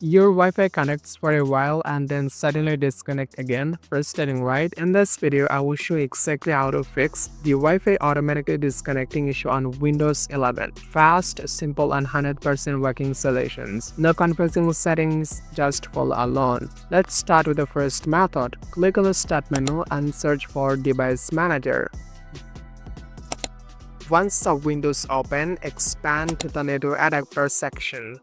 Your Wi-Fi connects for a while and then suddenly disconnect again, frustrating, right? In this video, I will show you exactly how to fix the Wi-Fi automatically disconnecting issue on Windows 11. Fast, simple and 100% working solutions. No confusing settings, just follow along. Let's start with the first method. Click on the Start menu and search for Device Manager. Once the windows open, expand to the network adapter section.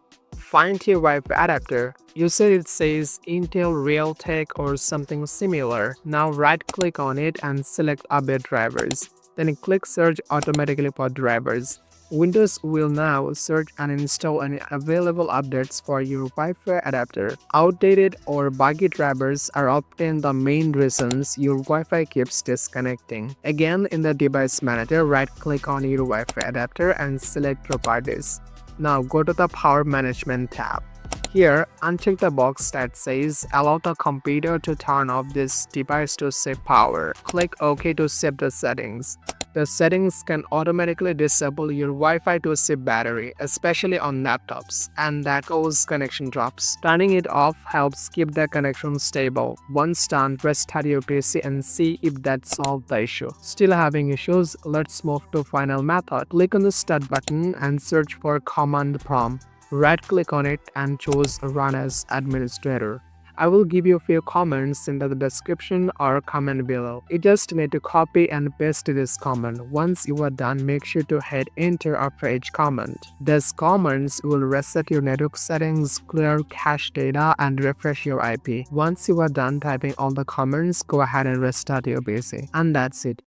Find your Wi-Fi adapter. Usually it says Intel Realtek or something similar. Now right-click on it and select Update Drivers. Then click Search automatically for drivers. Windows will now search and install any available updates for your Wi-Fi adapter. Outdated or buggy drivers are often the main reasons your Wi-Fi keeps disconnecting. Again, in the Device Manager, right-click on your Wi-Fi adapter and select Properties. Now go to the Power Management tab. Here, uncheck the box that says allow the computer to turn off this device to save power. Click OK to save the settings. The settings can automatically disable your Wi-Fi to save battery, especially on laptops, and that causes connection drops. Turning it off helps keep the connection stable. Once done, restart your PC and see if that solved the issue. Still having issues? Let's move to final method. Click on the Start button and search for Command Prompt. Right-click on it and choose Run as Administrator. I will give you a few comments in the description or comment below. You just need to copy and paste this comment. Once you are done, make sure to hit enter after each comment. These comments will reset your network settings, clear cache data, and refresh your IP. Once you are done typing all the comments, go ahead and restart your PC. And that's it.